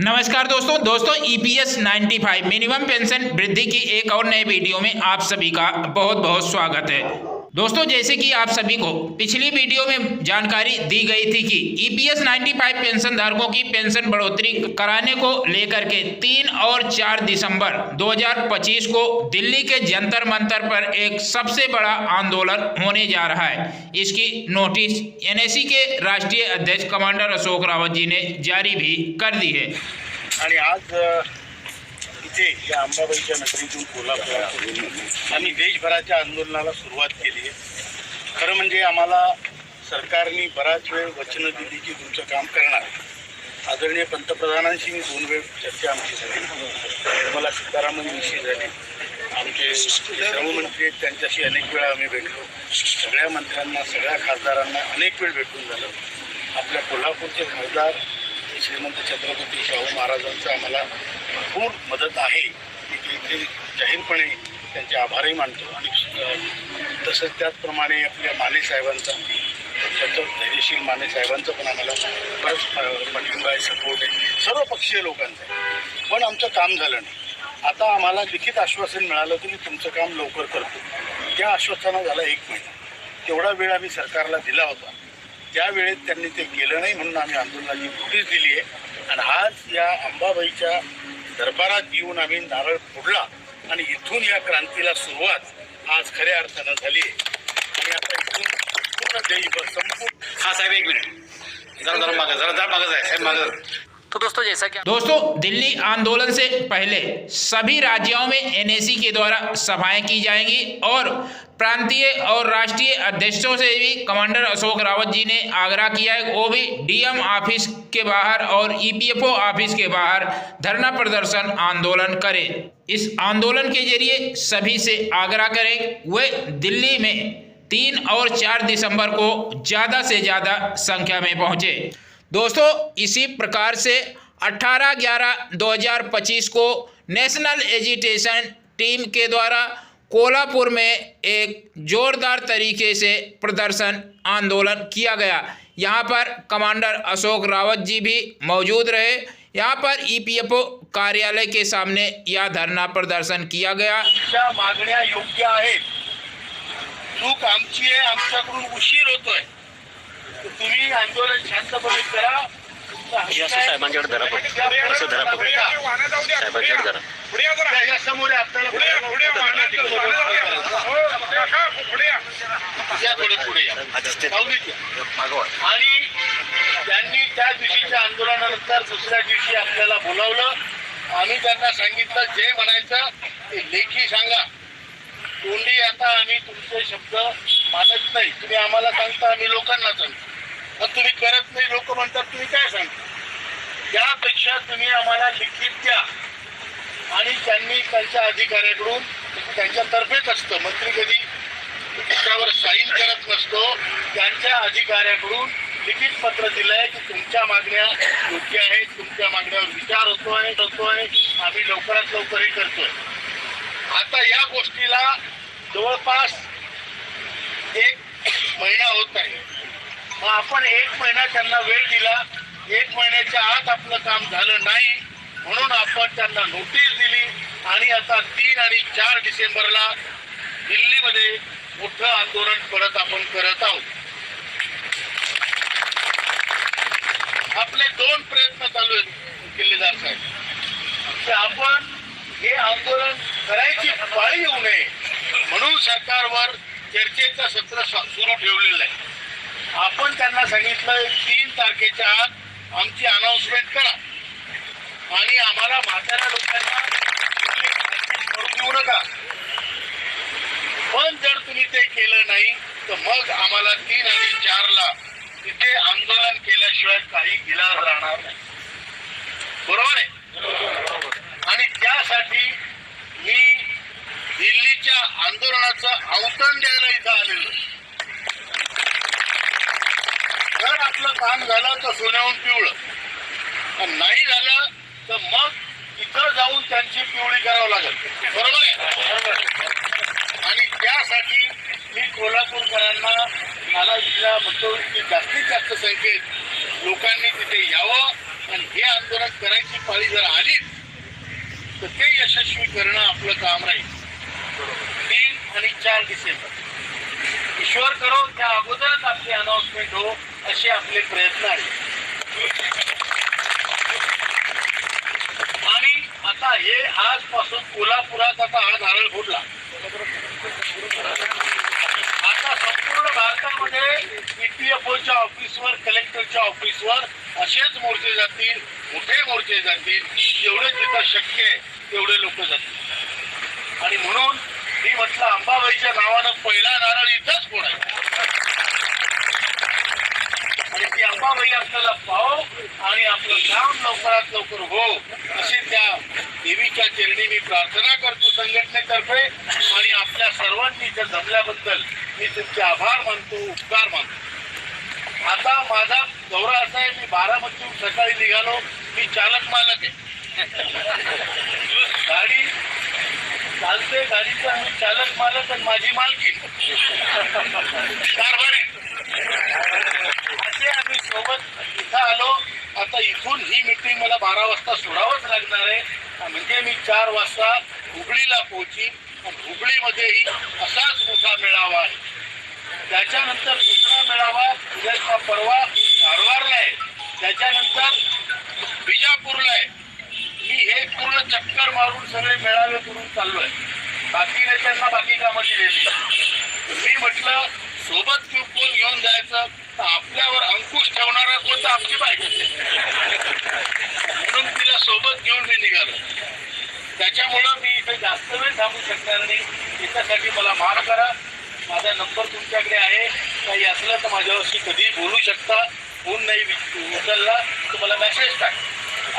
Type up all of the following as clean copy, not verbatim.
नमस्कार दोस्तों EPS 95 minimum pension वृद्धि की एक और नए वीडियो में आप सभी का बहुत बहुत स्वागत है। दोस्तों, जैसे कि आप सभी को पिछली वीडियो में जानकारी दी गई थी कि ईपीएस 95 पेंशन धारकों की पेंशन बढ़ोतरी कराने को लेकर के 3 और 4 दिसंबर 2025 को दिल्ली के जंतर मंतर पर एक सबसे बड़ा आंदोलन होने जा रहा है। इसकी नोटिस एनएसी के राष्ट्रीय अध्यक्ष कमांडर अशोक रावत जी ने जारी भी कर दी है। आणि आज इथे या अंबाबाईच्या नगरीतून कोल्हापूर आम्ही देशभराच्या आंदोलनाला सुरुवात केली आहे। खरं म्हणजे आम्हाला सरकारने बराच वेळ वचनं दिली की तुमचं काम करणार। आदरणीय पंतप्रधानांशी मी 2 वेळ चर्चा आमची झाली, निर्मला सीतारामनविषयी झाली, आमचे गृहमंत्री आहेत त्यांच्याशी अनेक वेळा आम्ही भेटलो, सगळ्या मंत्र्यांना सगळ्या खासदारांना अनेक वेळ भेटून झालं। आपल्या कोल्हापूरचे खासदार श्रीमंत छत्रपती शाहू महाराजांचा आम्हाला भरपूर मदत आहे, इथे जाहीरपणे त्यांचे आभारही मानतो। आणि तसंच त्याचप्रमाणे आपल्या माने साहेबांचा, त्याचं धैर्यशील माने साहेबांचं पण आम्हाला बरंच पाठिंबा आहे, सपोर्ट आहे, सर्व पक्षीय लोकांचा आहे। पण आमचं काम झालं नाही। आता आम्हाला लिखित आश्वासन मिळालं की मी तुमचं काम लवकर करतो। त्या आश्वासनाला झाला 1 महिना, तेवढा वेळ आम्ही सरकारला दिला होता। त्यावेळेत त्यांनी ते केलं नाही म्हणून आम्ही आंदोलनाची नोटीस दिली आहे। आणि आज या अंबाबाईच्या दरबारात येऊन आम्ही नारळ फोडला आणि इथून या क्रांतीला सुरुवात आज खऱ्या अर्थानं झाली आहे। आणि आता इथून पूर्ण देशभर संपूर्ण साहेब 1 मिनिट जरा मागं जाए साहेब मागं। तो दोस्तों दिल्ली आंदोलन से पहले सभी राज्यों में एनएसी के द्वारा सभाएं की जाएंगी और प्रांतीय और राष्ट्रीय अध्यक्षों से भी कमांडर अशोक रावत जी ने आग्रह किया है, वो भी डीएम ऑफिस के बाहर और ईपीएफओ ऑफिस के बाहर धरना प्रदर्शन आंदोलन करें। इस आंदोलन के जरिए सभी से आग्रह करें वे दिल्ली में 3 और 4 दिसंबर को ज़्यादा से ज़्यादा संख्या में पहुँचे। दोस्तों, इसी प्रकार से 18/11/2025 को नेशनल एजिटेशन टीम के द्वारा कोल्हापुर में एक जोरदार तरीके से प्रदर्शन आंदोलन किया गया। यहाँ पर कमांडर अशोक रावत जी भी मौजूद रहे। यहाँ पर ईपीएफओ कार्यालय के सामने यह धरना प्रदर्शन किया गया। ज्या मागण्या योग्य आहेत, चूक आमची आहे, आमच्याकडून उशीर होतोय, तुम्ही आंदोलन शांतपणे करा। साहेबांच्याकडे धरा समोर आपल्याला आणि त्यांनी त्या दिवशीच्या आंदोलनानंतर दुसऱ्या दिवशी आपल्याला बोलावलं। आम्ही त्यांना सांगितलं जे म्हणायचं ते लेखी सांगा, तोंडी आता आम्ही तुमचे शब्द मानत नाही। तुम्ही आम्हाला सांगता, आम्ही लोकांना सांगतो, पण तुम्ही करत नाही। लोक म्हणतात तुम्ही काय सांगता, त्यापेक्षा तुम्ही आम्हाला लिखित द्या। आणि त्यांनी त्यांच्या अधिकाऱ्याकडून, त्यांच्यातर्फेच असतं, मंत्री कधी त्यावर साईन करत नसतो, त्यांच्या अधिकाऱ्याकडून लिखित पत्र दिलंय की तुमच्या मागण्या योग्य आहेत, तुमच्या मागण्यावर विचार होतोय, आम्ही लवकरात लवकर हे करतोय। आता या गोष्टीला जवळपास 1 महिना होत आहे। मग आपण 1 महिना त्यांना वेळ दिला, 1 महिन्याच्या आत आपलं काम झालं नाही म्हणून आपण त्यांना नोटीस दिली। आणि आता 3 आणि 4 डिसेंबरला दिल्लीमध्ये मोठं आंदोलन परत आपण करत आहोत। आपले 2 प्रयत्न चालू आहेत किल्लेदार साहेब, की आपण हे आंदोलन करायची पाळी येऊ नये म्हणून सरकारवर चर्चेचं सत्र सुरू ठेवलेलं आहे। आपण त्यांना सांगितलं 3 तारखेच्या आत आमची अनाउन्समेंट करा आणि आम्हाला म्हाताऱ्या लोकांना देऊ नका। पण जर तुम्ही ते केलं नाही तर मग आम्हाला 3 आणि 4ला तिथे आंदोलन केल्याशिवाय काही इलाज राहणार नाही, बरोबर आहे। आणि त्यासाठी मी दिल्लीच्या आंदोलनाचं आव्हान द्यायला इथं आलेलो। जर आपलं काम झालं तर सोन्याहून पिवळं, नाही झालं तर मग इथं जाऊन त्यांची पिवळी करावं लागेल, बरोबर आहे। आणि त्यासाठी मी कोल्हापूरकरांना मला इथल्या म्हणतो की जास्तीत जास्त संख्येत लोकांनी तिथे यावं आणि हे आंदोलन करायची पाळी जर आली तर ते यशस्वी करणं आपलं काम राहील. 3 आणि 4 डिसेंबर ईश्वर करो त्या अगोदरच आपली अनाउन्समेंट हो असे आपले प्रयत्न आहेत. आणि आता हे आजपासून कोल्हापुरात आता हा नारळ फोडला. आता संपूर्ण भारतामध्ये EPFOच्या ऑफिसवर, कलेक्टरच्या ऑफिसवर असेच मोर्चे जातील, मोठे मोर्चे जातील. जेवढे जिथं शक्य आहे तेवढे लोक जातील. आणि म्हणून मी म्हटलं अंबाबाईच्या नावानं पहिला नारळ इथंच फोडायचा आणि ती अंबाबाई आपल्याला पाहो आणि आपलं काम लवकरात लवकर हो असे त्या देवीच्या चरणी मी प्रार्थना करतो संघटनेतर्फे. आणि आपल्या सर्वांनी इथं जमल्याबद्दल मी तुमचे आभार मानतो, उपकार मानतो. आता माझा दौरा असा आहे, मी बारामतीहून सकाळी निघालो. मी चालक मालक आहे, गाडी चालते, गाडीचा मी चालक मालक आणि माझी मालकी कारभारी असे आम्ही सोबत इथं आलो. आता इथून ही मीटिंग मला 12 वाजता सोडावंच लागणार आहे. म्हणजे मी 4 वाजता हुबळीला पोहोचीन. हुबळीमध्येही असाच मोठा मेळावा आहे. त्याच्यानंतर दुसरा मेळावा उद्याचा परवा कारवारला आहे. त्याच्यानंतर बिजापूरला आहे. मी हे पूर्ण चक्कर मारून सगळे मेळावे करून चाललोय. बाकी नेत्यांना बाकी कामं दिलेली. मी म्हटलं सोबत कोण घेऊन जायचं तर आपल्यावर अंकुश ठेवणारा कोण तर आपली बायको, म्हणून तिला सोबत घेऊन मी निघालो. त्याच्यामुळं मी इथे जास्त वेळ थांबू शकणार नाही. याच्यासाठी मला माफ करा. माझा नंबर तुमच्याकडे आहे. काही असलं तर माझ्यावरशी कधीही बोलू शकता. फोन नाही उचलला तुम्हाला मेसेज टाक.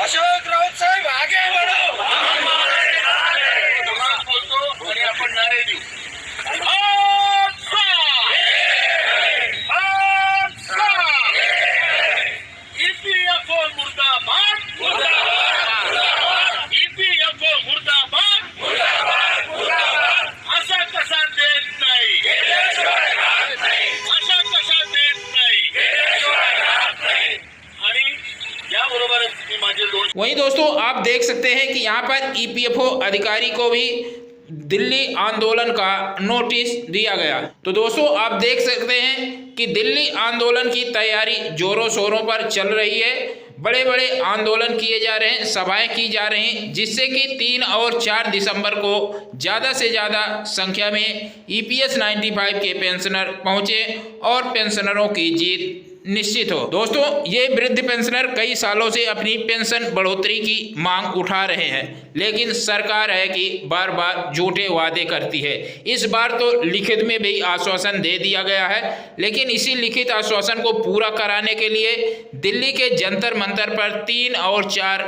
अशोक राऊत साहेब आगे बढो बोलतो आणि आपण नारे देऊ. EPFO मुर्दाबाद, EPFO मुर्दाबाद. असा कसा देत नाही, असा कसा देत नाही. आणि याबरोबरच मी माझे 2 वहीं दोस्तों आप देख सकते हैं कि यहाँ पर EPFO अधिकारी को भी दिल्ली आंदोलन का नोटिस दिया गया। तो दोस्तों आप देख सकते हैं कि दिल्ली आंदोलन की तैयारी जोरों शोरों पर चल रही है। बड़े बड़े आंदोलन किए जा रहे हैं, सभाएं की जा रही हैं, जिससे कि 3 और 4 दिसंबर को ज़्यादा से ज़्यादा संख्या में EPS 95 के पेंशनर पहुंचे और पेंशनरों की जीत निश्चित हो। दोस्तों ये वृद्ध पेंशनर कई सालों से अपनी पेंशन बढ़ोतरी की मांग उठा रहे हैं, लेकिन सरकार है कि बार बार झूठे वादे करती है। इस बार तो लिखित में भी आश्वासन दे दिया गया है, लेकिन इसी लिखित आश्वासन को पूरा कराने के लिए दिल्ली के जंतर मंतर पर 3 और 4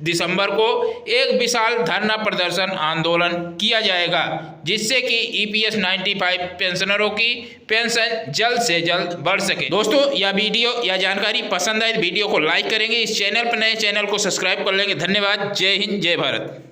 दिसंबर को एक विशाल धरना प्रदर्शन आंदोलन किया जाएगा, जिससे कि EPS 95 पेंशनरों की पेंशन जल्द से जल्द बढ़ सके। दोस्तों यह वीडियो या जानकारी पसंद आए वीडियो को लाइक करेंगे, इस चैनल पर नए चैनल को सब्सक्राइब कर लेंगे। धन्यवाद। जय हिंद, जय भारत।